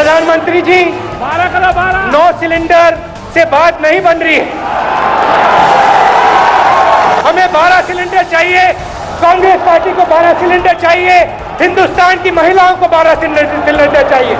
प्रधानमंत्री जी 9 सिलेंडर से बात नहीं बन रही है, हमें 12 सिलेंडर चाहिए, कांग्रेस पार्टी को 12 सिलेंडर चाहिए, हिंदुस्तान की महिलाओं को 12 सिलेंडर चाहिए।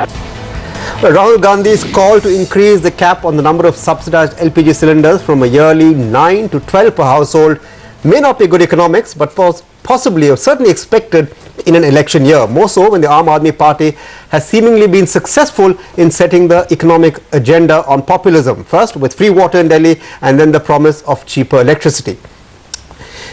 Rahul Gandhi's call to increase the cap on the number of subsidized LPG cylinders from a yearly 9 to 12 per household may not be good economics, but possibly or certainly expected in an election year. More so when the Aam Aadmi Party has seemingly been successful in setting the economic agenda on populism. First with free water in Delhi and then the promise of cheaper electricity.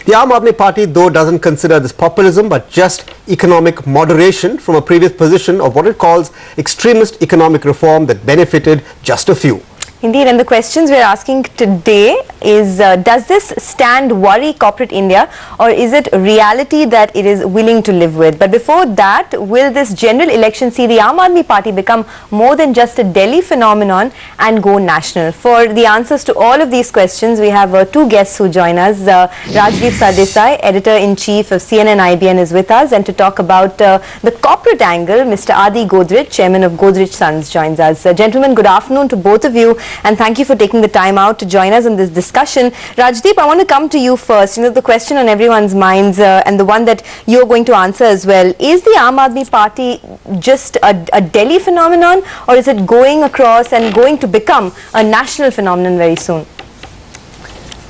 The Aam Aadmi Party, though, doesn't consider this populism but just economic moderation from a previous position of what it calls extremist economic reform that benefited just a few. Indeed, and the questions we're asking today is, does this stand worry corporate India, or is it reality that it is willing to live with? But before that, will this general election see the Aam Aadmi Party become more than just a Delhi phenomenon and go national? For the answers to all of these questions, we have two guests who join us. Rajdeep Sardesai, Editor-in-Chief of CNN IBN, is with us, and to talk about the corporate angle, Mr. Adi Godrej, Chairman of Godrej Sons, joins us. Gentlemen, good afternoon to both of you. And thank you for taking the time out to join us in this discussion. Rajdeep, I want to come to you first. You know, the question on everyone's minds and the one that you're going to answer as well. Is the Aam Aadmi Party just a Delhi phenomenon, or is it going across and going to become a national phenomenon very soon?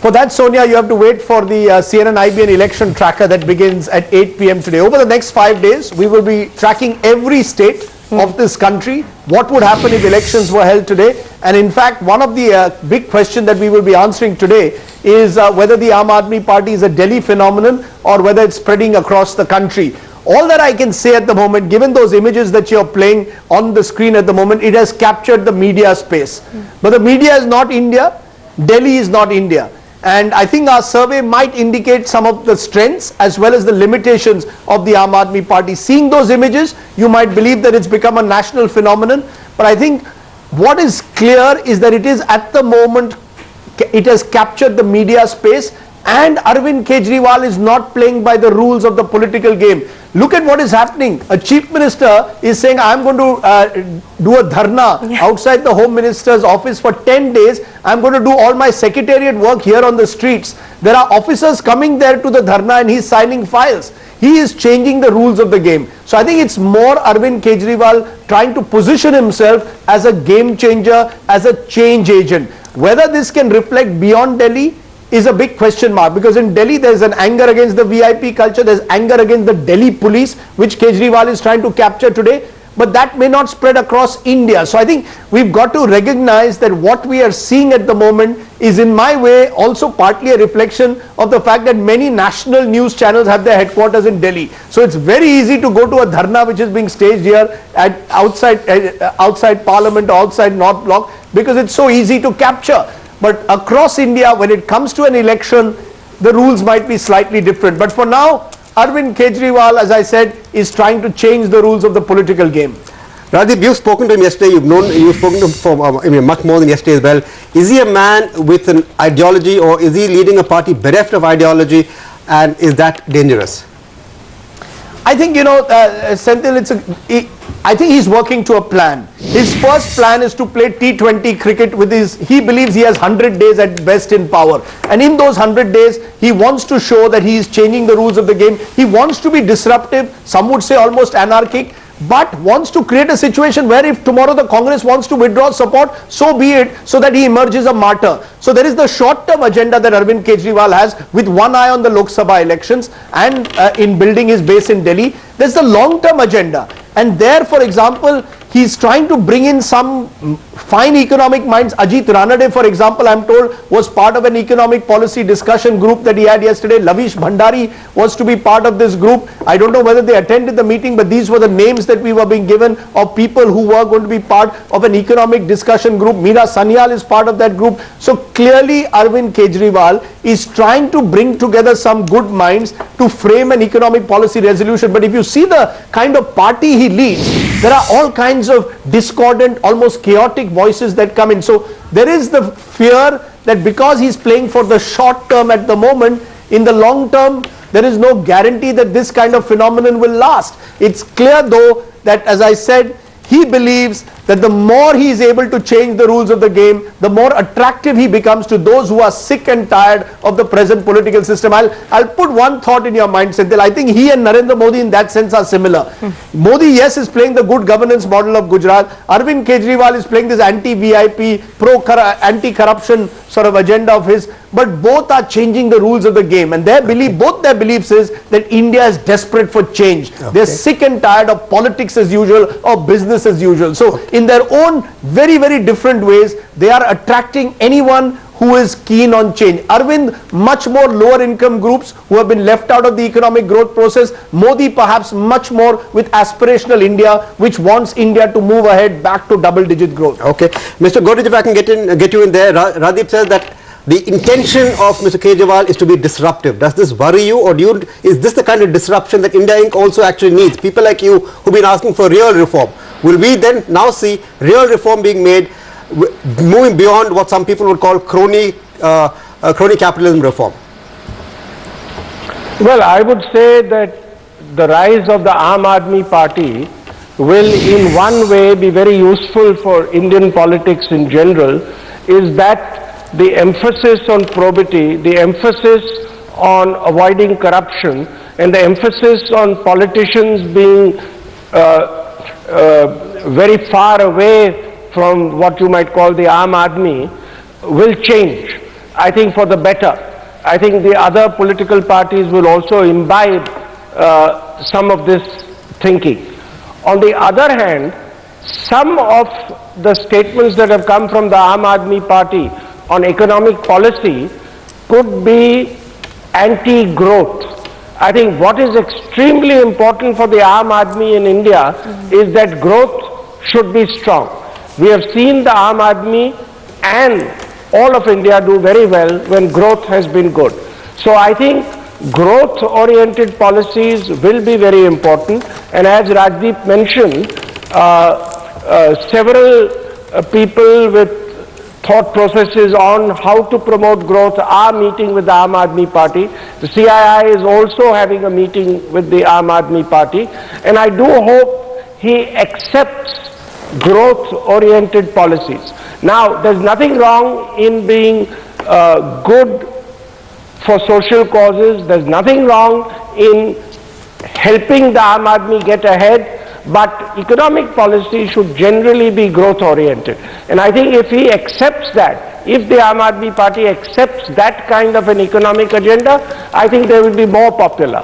For that, Sonia, you have to wait for the CNN IBN election tracker that begins at 8 p.m. today. Over the next 5 days, we will be tracking every state of this country, what would happen if elections were held today. And in fact, one of the big questions that we will be answering today is whether the Aam Aadmi Party is a Delhi phenomenon or whether it's spreading across the country. All that I can say at the moment, given those images that you're playing on the screen at the moment, it has captured the media space. But the media is not India, Delhi is not India. And I think our survey might indicate some of the strengths as well as the limitations of the Aam Aadmi Party. Seeing those images, you might believe that it's become a national phenomenon. But I think what is clear is that it is at the moment, it has captured the media space, and Arvind Kejriwal is not playing by the rules of the political game. Look at what is happening. A chief minister is saying, I'm going to do a dharna outside the home minister's office for 10 days. I'm going to do all my secretariat work here on the streets. There are officers coming there to the dharna and he's signing files. He is changing the rules of the game. So I think it's more Arvind Kejriwal trying to position himself as a game changer, as a change agent. Whether this can reflect beyond Delhi is a big question mark, because in Delhi there is an anger against the VIP culture, there is anger against the Delhi police, which Kejriwal is trying to capture today, but that may not spread across India. So I think we've got to recognize that what we are seeing at the moment is, in my way, also partly a reflection of the fact that many national news channels have their headquarters in Delhi. So it's very easy to go to a dharna which is being staged here at outside Parliament or outside North Block, because it's so easy to capture. But across India, when it comes to an election, the rules might be slightly different. But for now, Arvind Kejriwal, as I said, is trying to change the rules of the political game. Rajdeep, you've spoken to him yesterday, you've spoken to him for much more than yesterday as well. Is he a man with an ideology, or is he leading a party bereft of ideology, and is that dangerous? I think, Senthil, I think he's working to a plan. His first plan is to play T20 cricket with he believes he has 100 days at best in power. And in those 100 days, he wants to show that he is changing the rules of the game. He wants to be disruptive, some would say almost anarchic, but wants to create a situation where if tomorrow the Congress wants to withdraw support, so be it, so that he emerges a martyr. So there is the short-term agenda that Arvind Kejriwal has, with one eye on the Lok Sabha elections and in building his base in Delhi. There's the long-term agenda. And there, for example, he's trying to bring in some fine economic minds. Ajit Ranade, for example, I'm told, was part of an economic policy discussion group that he had yesterday. Lavish Bhandari was to be part of this group. I don't know whether they attended the meeting, but these were the names that we were being given of people who were going to be part of an economic discussion group. Meera Sanyal is part of that group. So clearly, Arvind Kejriwal is trying to bring together some good minds to frame an economic policy resolution. But if you see the kind of party he leads, there are all kinds of discordant, almost chaotic voices that come in. So there is the fear that because he's playing for the short term at the moment, in the long term, there is no guarantee that this kind of phenomenon will last. It's clear though that, as I said, he believes that the more he is able to change the rules of the game, the more attractive he becomes to those who are sick and tired of the present political system. I'll put one thought in your mind, Senthil. I think he and Narendra Modi in that sense are similar. Modi, yes, is playing the good governance model of Gujarat. Arvind Kejriwal is playing this anti-VIP, anti-corruption sort of agenda of his. But both are changing the rules of the game, and their belief, both their beliefs is that India is desperate for change. They're sick and tired of politics as usual or business as usual. So in their own very, very different ways, they are attracting anyone who is keen on change. Arvind, much more lower income groups who have been left out of the economic growth process. Modi perhaps much more with aspirational India, which wants India to move ahead back to double-digit growth. Okay, Mr. Godrej, if I can get you in there. Radip says that the intention of Mr. Kejriwal is to be disruptive. Does this worry you, or is this the kind of disruption that India Inc. also actually needs? People like you who've been asking for real reform. Will we then now see real reform being made, moving beyond what some people would call crony capitalism reform? Well, I would say that the rise of the Aam Aadmi Party will in one way be very useful for Indian politics in general, is that the emphasis on probity, the emphasis on avoiding corruption, and the emphasis on politicians being very far away from what you might call the Aam Aadmi will change, I think, for the better. I think the other political parties will also imbibe some of this thinking. On the other hand, some of the statements that have come from the Aam Aadmi Party on economic policy could be anti-growth. I think what is extremely important for the Aam Aadmi in India is that growth should be strong. We have seen the Aam Aadmi and all of India do very well when growth has been good. So I think growth-oriented policies will be very important, and as Rajdeep mentioned, several people with thought processes on how to promote growth are meeting with the Aam Aadmi Party. The CII is also having a meeting with the Aam Aadmi Party, and I do hope he accepts growth-oriented policies. Now, there's nothing wrong in being good for social causes. There's nothing wrong in helping the Aam Aadmi get ahead. But economic policy should generally be growth-oriented. And I think if he accepts that, if the Aam Aadmi Party accepts that kind of an economic agenda, I think they will be more popular.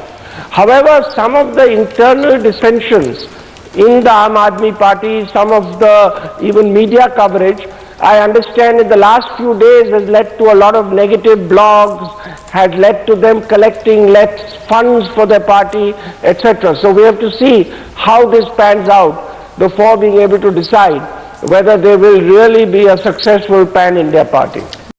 However, some of the internal dissensions in the Aam Aadmi Party, some of the even media coverage, I understand in the last few days has led to a lot of negative blogs, has led to them collecting less funds for their party, etc. So we have to see how this pans out before being able to decide whether they will really be a successful pan-India party.